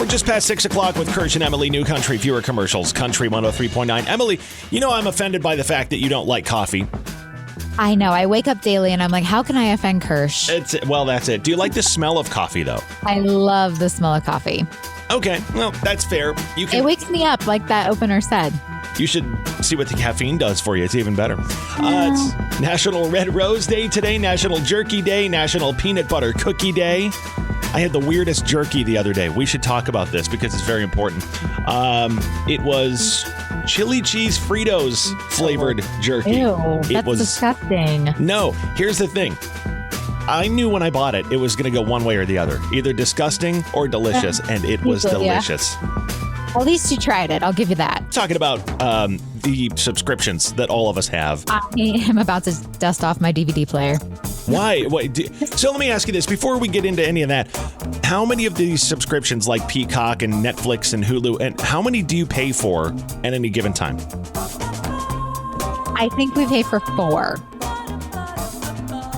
Just past 6 o'clock with Kirsch and Emily. New country, fewer commercials. Country 103.9. Emily, you know I'm offended by the fact that you don't like coffee. I know. I wake up daily and I'm like, how can I offend Kirsch? Well, that's it. Do you like the smell of coffee, though? I love the smell of coffee. Okay, well, that's fair. It wakes me up, like that opener said. You should see what the caffeine does for you. It's even better. It's National Red Rose Day today, National Jerky Day, National Peanut Butter Cookie Day. I had the weirdest jerky the other day. We should talk about this because it's very important. It was chili cheese Fritos flavored jerky. Ew, that's disgusting. No, here's the thing. I knew when I bought it, it was going to go one way or the other. Either disgusting or delicious, and it was delicious. At least you tried it. I'll give you that. Talking about the subscriptions that all of us have. I am about to dust off my DVD player. Why? So let me ask you this. Before we get into any of that, how many of these subscriptions like Peacock and Netflix and Hulu, and how many do you pay for at any given time? I think we pay for 4.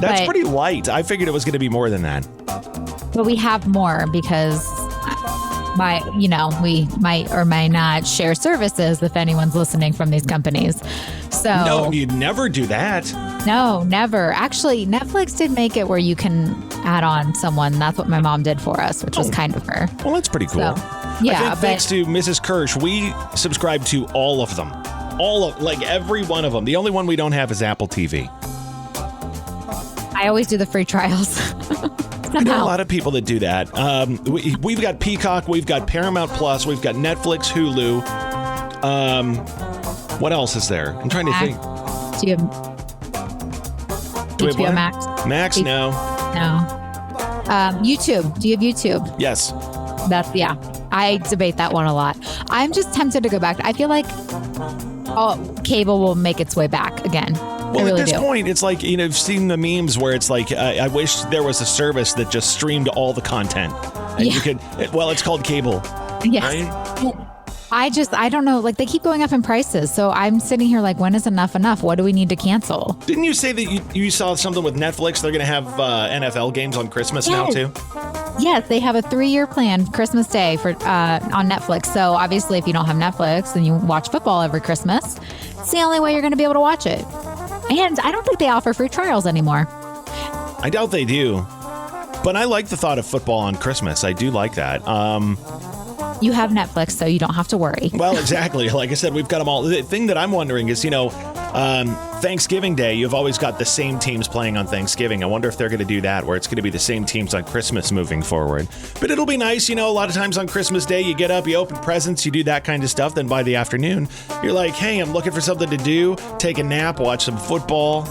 That's pretty light. I figured it was going to be more than that. But we have more because we might or might not share services if anyone's listening from these companies. So no, you'd never do that. No, never. Actually, Netflix did make it where you can add on someone. That's what my mom did for us, which was kind of her. Well, that's pretty cool. So, yeah, thanks to Mrs. Kirsch, we subscribe to all of them. Every one of them. The only one we don't have is Apple TV. I always do the free trials. I know a lot of people that do that. We've got Peacock, we've got Paramount Plus, we've got Netflix, Hulu. What else is there? I'm trying to think. Do you have HBO Max? Max? No. YouTube. Do you have YouTube? Yes. I debate that one a lot. I'm just tempted to go back. I feel like cable will make its way back again. Well, at this point, it's like, I've seen the memes where it's like, I wish there was a service that just streamed all the content. And you could, it's called cable. Yes. Right? I don't know. Like, they keep going up in prices. So I'm sitting here like, when is enough? What do we need to cancel? Didn't you say that you saw something with Netflix? They're going to have NFL games on Christmas now, too? Yes, they have a 3-year plan, Christmas Day on Netflix. So obviously, if you don't have Netflix and you watch football every Christmas, it's the only way you're going to be able to watch it. And I don't think they offer free trials anymore. I doubt they do. But I like the thought of football on Christmas. I do like that. You have Netflix, so you don't have to worry. Well, exactly. Like I said, we've got them all. The thing that I'm wondering is, Thanksgiving Day, you've always got the same teams playing on Thanksgiving. I wonder if they're going to do that, where it's going to be the same teams on Christmas moving forward. But it'll be nice. A lot of times on Christmas Day, you get up, you open presents, you do that kind of stuff. Then by the afternoon, you're like, hey, I'm looking for something to do. Take a nap, watch some football.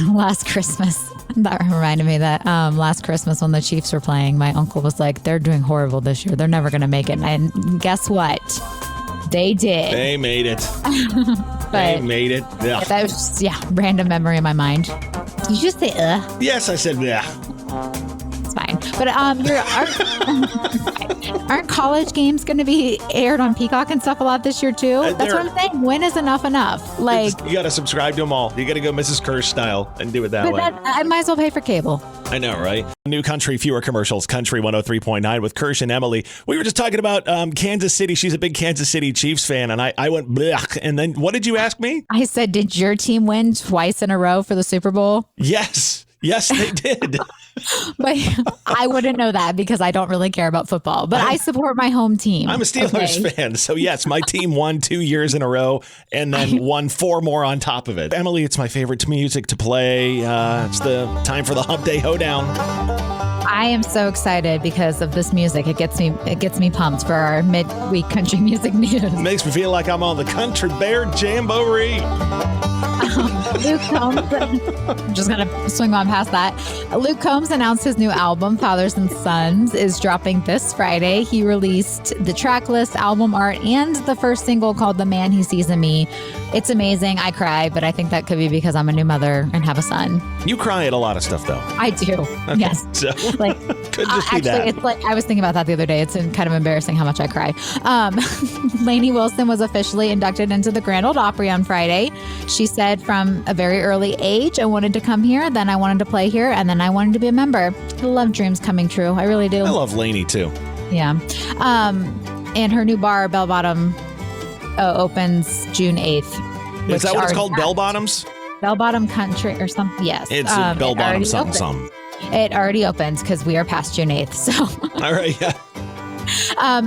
Last Christmas, that reminded me that last Christmas when the Chiefs were playing, my uncle was like, they're doing horrible this year. They're never going to make it. And guess what? They did. They made it. They made it. Yeah. That was just, random memory in my mind. Did you just say, Yes, I said, yeah. It's fine. But aren't college games going to be aired on Peacock and stuff a lot this year, too? That's what I'm saying. When is enough? Like, you got to subscribe to them all. You got to go Mrs. Kirsch style and do it that way. I might as well pay for cable. I know, right? New country, fewer commercials. Country 103.9 with Kirsch and Emily. We were just talking about Kansas City. She's a big Kansas City Chiefs fan. And I went, blech. And then what did you ask me? I said, did your team win twice in a row for the Super Bowl? Yes. Yes, they did. But I wouldn't know that because I don't really care about football. But I support my home team. I'm a Steelers fan. So, yes, my team won 2 years in a row and then won 4 more on top of it. Emily, it's my favorite music to play. It's the time for the Hump Day Hoedown. I am so excited because of this music. It gets me pumped for our midweek country music news. It makes me feel like I'm on the Country Bear Jamboree. Luke Combs, I'm just going to swing on past that. Luke Combs announced his new album, Fathers and Sons, is dropping this Friday. He released the track list, album art, and the first single called The Man He Sees in Me. It's amazing. I cry, but I think that could be because I'm a new mother and have a son. You cry at a lot of stuff, though. I do. Okay. Yes. So, like, could just be that. It's like, I was thinking about that the other day. It's kind of embarrassing how much I cry. Lainey Wilson was officially inducted into the Grand Ole Opry on Friday. She said from a very early age, I wanted to come here, then I wanted to play here, and then I wanted to be a member. I love dreams coming true. I really do. I love Lainey, too. Yeah. And her new bar, Bell Bottom, opens June 8th. Is that what it's called? Bell Bottoms? Bell Bottom Country or something. Yes. It's Bell Bottom something. It already opened because we are past June 8th. So. All right. Yeah.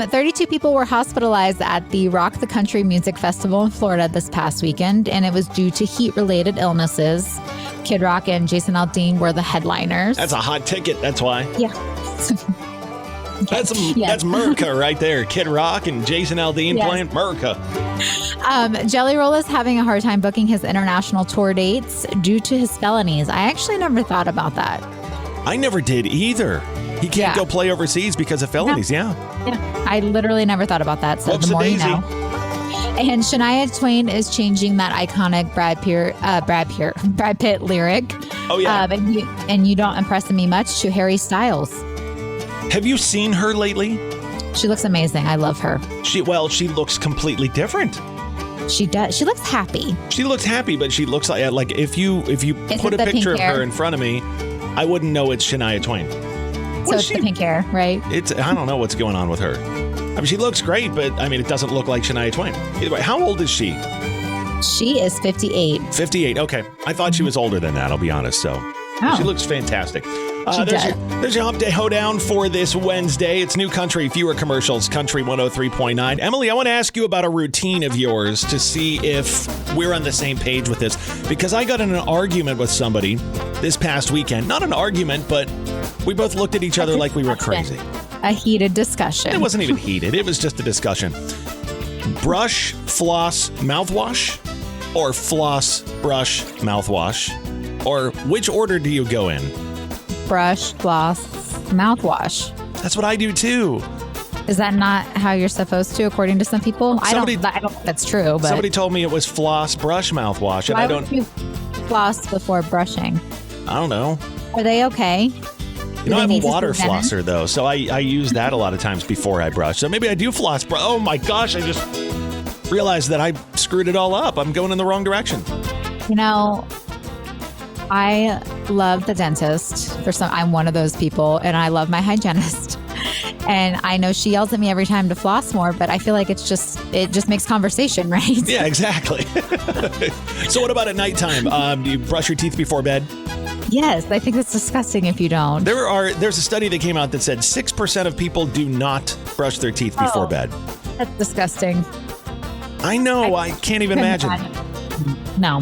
32 people were hospitalized at the Rock the Country Music Festival in Florida this past weekend, and it was due to heat-related illnesses. Kid Rock and Jason Aldean were the headliners. That's a hot ticket. That's why. Yeah. That's Merca right there. Kid Rock and Jason Aldean playing Merca. Jelly Roll is having a hard time booking his international tour dates due to his felonies. I actually never thought about that. I never did either. He can't go play overseas because of felonies. Yeah. I literally never thought about that. So the more you know. And Shania Twain is changing that iconic Brad Pitt lyric. Oh yeah. And you don't impress me much to Harry Styles. Have you seen her lately? She looks amazing. I love her. She looks completely different. She does. She looks happy. She looks happy, but she looks like if you put a picture of her in front of me, I wouldn't know it's Shania Twain. So it's the pink hair, right? I don't know what's going on with her. I mean, she looks great, but I mean, it doesn't look like Shania Twain. Either way, how old is she? She is 58. 58. Okay. I thought she was older than that, I'll be honest. So she looks fantastic. There's your Hump Day Hoedown for this Wednesday. It's New Country, fewer commercials, Country 103.9. Emily, I want to ask you about a routine of yours to see if we're on the same page with this. Because I got in an argument with somebody this past weekend. Not an argument, but we both looked at each other like we were crazy. A heated discussion. It wasn't even heated. It was just a discussion. Brush, floss, mouthwash? Or floss, brush, mouthwash? Or which order do you go in? Brush, floss, mouthwash. That's what I do too. Is that not how you're supposed to, according to some people? I don't think that's true. But somebody told me it was floss, brush, mouthwash, and why would you floss before brushing? I don't know. Are they okay? You know, I have a water flosser though, so I use that a lot of times before I brush. So maybe I do floss. Oh my gosh! I just realized that I screwed it all up. I'm going in the wrong direction. You know, I love the dentist. I'm one of those people, and I love my hygienist. And I know she yells at me every time to floss more, but I feel like it just makes conversation, right? Yeah, exactly. So what about at nighttime? Do you brush your teeth before bed? Yes, I think it's disgusting if you don't. There's a study that came out that said 6% of people do not brush their teeth before bed. That's disgusting. I know. I can't even imagine. No.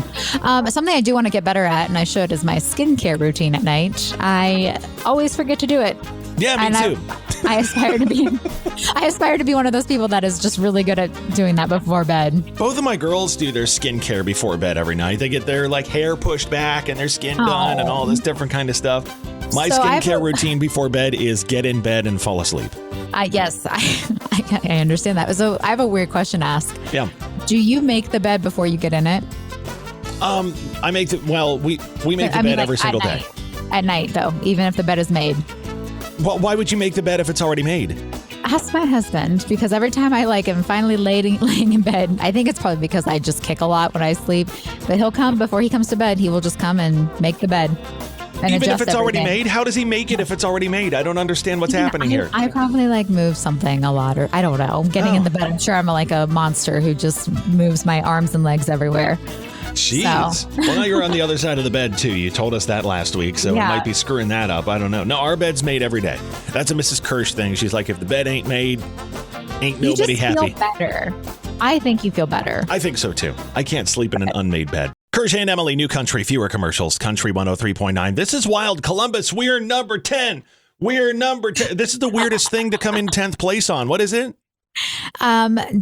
Something I do want to get better at, and I should, is my skincare routine at night. I always forget to do it. Yeah, me too. I aspire to be one of those people that is just really good at doing that before bed. Both of my girls do their skincare before bed every night. They get their hair pushed back and their skin done and all this different kind of stuff. My skincare routine before bed is get in bed and fall asleep. Yes, I understand that. So I have a weird question to ask. Yeah. Do you make the bed before you get in it? I make we make the bed every single day. At night, though, even if the bed is made. Well, why would you make the bed if it's already made? Ask my husband, because every time I am finally laying in bed, I think it's probably because I just kick a lot when I sleep, but he'll come before he comes to bed. He will just come and make the bed. And even if it's already made? How does he make it if it's already made? I don't understand what's happening here. I probably move something a lot, or I don't know. Getting in the bed, I'm sure I'm like a monster who just moves my arms and legs everywhere. Jeez. So. Well, now you're on the other side of the bed, too. You told us that last week, so it might be screwing that up. I don't know. No, our bed's made every day. That's a Mrs. Kirsch thing. She's like, if the bed ain't made, ain't nobody happy. You feel better. I think you feel better. I think so, too. I can't sleep in an unmade bed. Kirsch and Emily, New Country, fewer commercials, Country 103.9. This is Wild Columbus. We're number 10. We're number 10. This is the weirdest thing to come in 10th place on. What is it?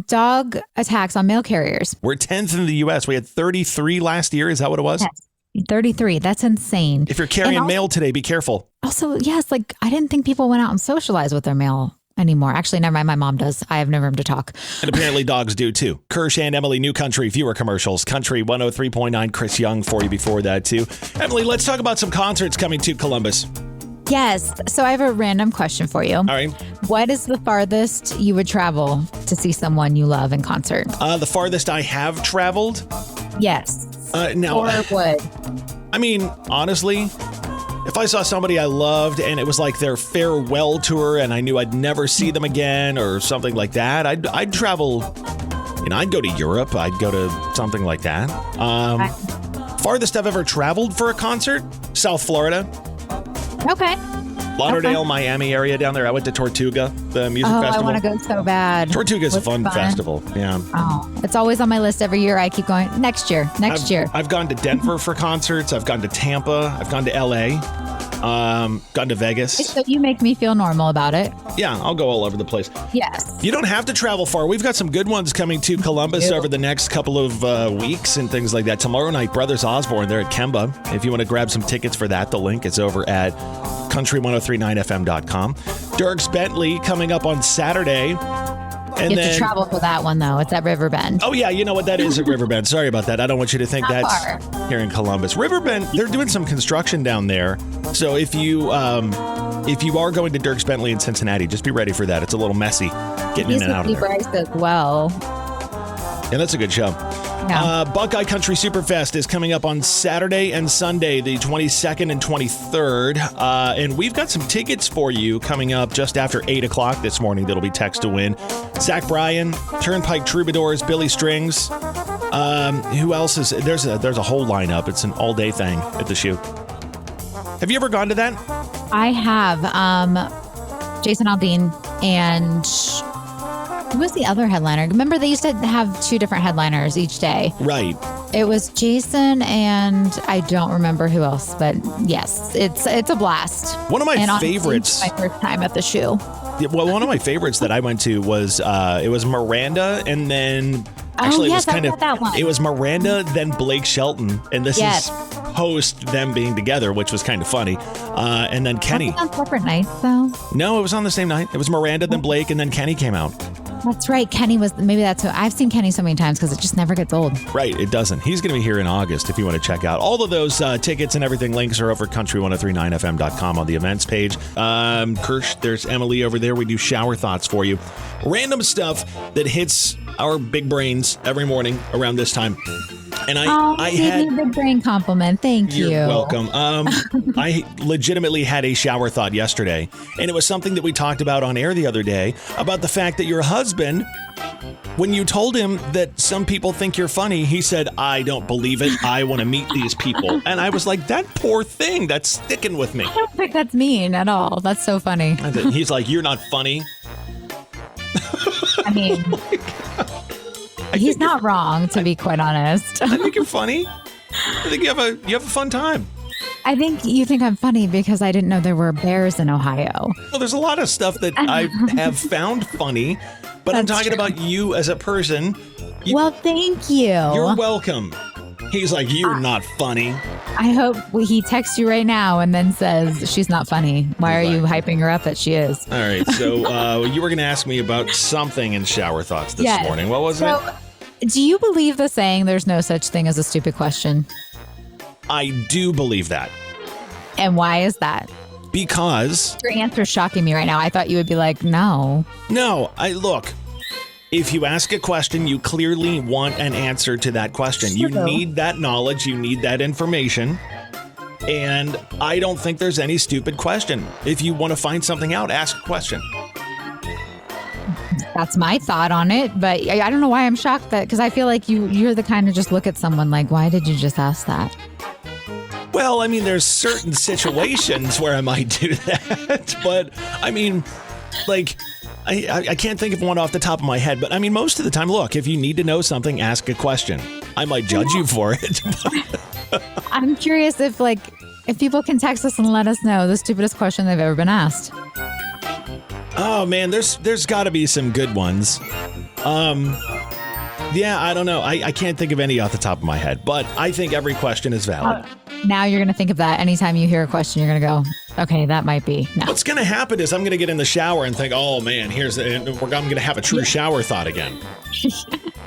Dog attacks on mail carriers. We're 10th in the U.S. We had 33 last year. Is that what it was? Yes. 33. That's insane. If you're carrying mail today, be careful. Also, yes, I didn't think people went out and socialized with their mail anymore. Actually, never mind. My mom does. I have no room to talk. And apparently dogs do too. Kirsch and Emily, New Country, fewer commercials. Country 103.9. Chris Young for you before that too. Emily, let's talk about some concerts coming to Columbus. Yes. So I have a random question for you. All right. What is the farthest you would travel to see someone you love in concert? The farthest I have traveled? Yes. Now, or would. I mean, honestly, if if I saw somebody I loved and it was like their farewell tour and I knew I'd never see them again or something like that, I'd travel. I'd go to Europe. I'd go to something like that. Farthest I've ever traveled for a concert, South Florida. Okay. Lauderdale, Miami area down there. I went to Tortuga, the music festival. I want to go so bad. Tortuga's a fun festival. Yeah. Oh, it's always on my list every year. I keep going next year. I've gone to Denver for concerts. I've gone to Tampa. I've gone to LA. Gone to Vegas. So you make me feel normal about it. Yeah, I'll go all over the place. Yes. You don't have to travel far. We've got some good ones coming to Columbus over the next couple of weeks and things like that. Tomorrow night, Brothers Osborne, they're at Kemba. If you want to grab some tickets for that, the link is over at country1039fm.com. Dierks Bentley coming up on Saturday. And you have to travel for that one, though. It's at Riverbend. Oh, yeah. You know what? That is at Riverbend. Sorry about that. I don't want you to think that's far. Here in Columbus. Riverbend, they're doing some construction down there. So if you are going to Dierks Bentley in Cincinnati, just be ready for that. It's a little messy getting in and out of there. Bryce as well. Yeah, that's a good show. Yeah. Buckeye Country Superfest is coming up on Saturday and Sunday, the 22nd and 23rd. And we've got some tickets for you coming up just after 8 o'clock this morning that'll be text to win. Zach Bryan, Turnpike Troubadours, Billy Strings. Who else is... There's a whole lineup. It's an all-day thing at the shoe. Have you ever gone to that? I have. Jason Aldean and... Who was the other headliner? Remember, they used to have two different headliners each day. Right. It was Jason and I don't remember who else, but yes, it's a blast. One of my favorites. My first time at the shoe. Yeah, well, one of my favorites that I went to was it was Miranda, and then actually it was Miranda, then Blake Shelton, and this is post them being together, which was kind of funny. And then Kenny. Was it on separate nights though? No, it was on the same night. It was Miranda, then Blake, and then Kenny came out. That's right. Kenny was, maybe that's who, I've seen Kenny so many times because it just never gets old. Right. It doesn't. He's going to be here in August if you want to check out. All of those tickets and everything, links are over at country1039fm.com on the events page. Kirsch, there's Emily over there. We do shower thoughts for you. Random stuff that hits our big brains every morning around this time. And I had a big brain compliment. Thank you. You're welcome. I legitimately had a shower thought yesterday, and it was something that we talked about on air the other day about the fact that your husband, when you told him that some people think you're funny, he said, "I don't believe it. I want to meet these people." And I was like, that poor thing, that's sticking with me. I don't think that's mean at all. That's so funny. He's like, "You're not funny." I mean... He's not wrong, to be quite honest. I think you're funny. I think you have a fun time. I think you think I'm funny because I didn't know there were bears in Ohio. Well, there's a lot of stuff that I have found funny, but I'm talking about you as a person. Well, thank you. You're welcome. He's like, "You're not funny." I hope he texts you right now and then says she's not funny. Why are you hyping her up that she is? All right. So you were going to ask me about something in shower thoughts this morning. What was it? Do you believe the saying there's no such thing as a stupid question? I do believe that. And why is that? Because your answer is shocking me right now. I thought you would be like, no. No, look. If you ask a question, you clearly want an answer to that question. You need that knowledge. You need that information. And I don't think there's any stupid question. If you want to find something out, ask a question. That's my thought on it. But I don't know why I'm shocked because I feel like you're the kind to just look at someone like, why did you just ask that? Well, I mean, there's certain situations where I might do that. But I mean, like... I can't think of one off the top of my head, but I mean, most of the time, look, if you need to know something, ask a question. I might judge you for it. I'm curious if people can text us and let us know the stupidest question they've ever been asked. Oh man, there's got to be some good ones. Yeah, I don't know. I can't think of any off the top of my head, but I think every question is valid. Now you're going to think of that. Anytime you hear a question, you're going to go, okay, that might be. No. What's going to happen is I'm going to get in the shower and think, oh man, I'm going to have a true shower thought again.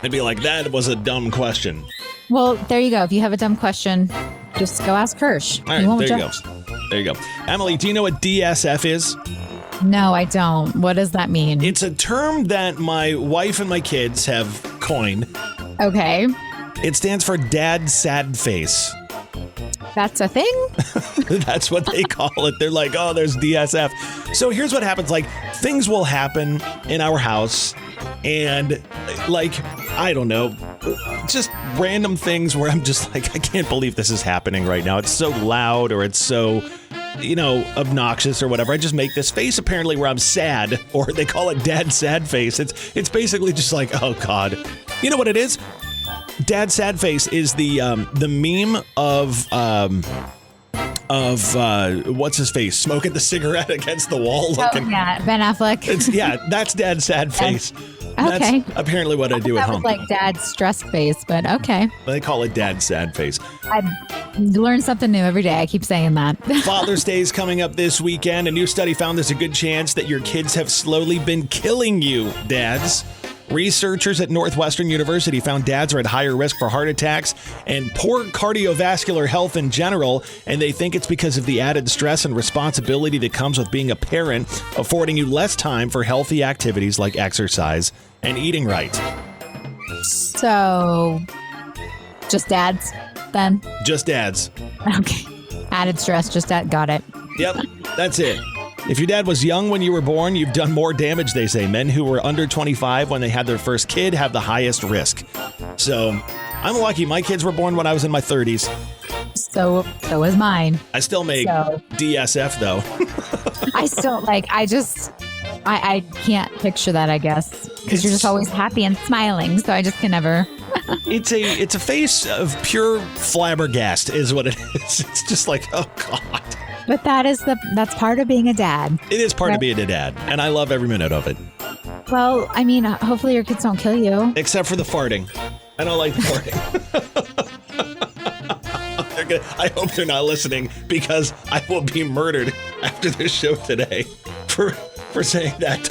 And be like, that was a dumb question. Well, there you go. If you have a dumb question, just go ask Kirsch. All right, there you go. There you go. Emily, do you know what DSF is? No, I don't. What does that mean? It's a term that my wife and my kids have coined. Okay. It stands for Dad Sad Face. That's a thing? That's what they call it. They're like, oh, there's DSF. So here's what happens. Like, things will happen in our house, and like, I don't know, just random things where I'm just like, I can't believe this is happening right now. It's so loud, or it's so, obnoxious or whatever. I just make this face apparently where I'm sad, or they call it dad sad face. It's basically just like, oh God. You know what it is? Dad sad face is the meme of what's his face smoking the cigarette against the wall looking. Oh, yeah, Ben Affleck. That's dad sad face. Okay. That's apparently what I do at home. That was like dad's stressed face, but okay. They call it dad sad face. I learn something new every day. I keep saying that. Father's Day is coming up this weekend. A new study found there's a good chance that your kids have slowly been killing you, dads. Researchers at Northwestern University found dads are at higher risk for heart attacks and poor cardiovascular health in general, and they think it's because of the added stress and responsibility that comes with being a parent, affording you less time for healthy activities like exercise and eating right. So, just dads, then? Just dads. Okay. Added stress, just dad. Got it. Yep, that's it. If your dad was young when you were born, you've done more damage, they say. Men who were under 25 when they had their first kid have the highest risk. So I'm lucky. My kids were born when I was in my 30s. So was mine. I still make DSF, though. I still, I can't picture that, I guess. Because you're just always happy and smiling. So I just can never. It's a face of pure flabbergast is what it is. It's just like, oh, God. But that's part of being a dad. It is part of being a dad, and I love every minute of it. Well, I mean, hopefully your kids don't kill you. Except for the farting. I don't like the farting. I hope they're not listening, because I will be murdered after this show today for saying that.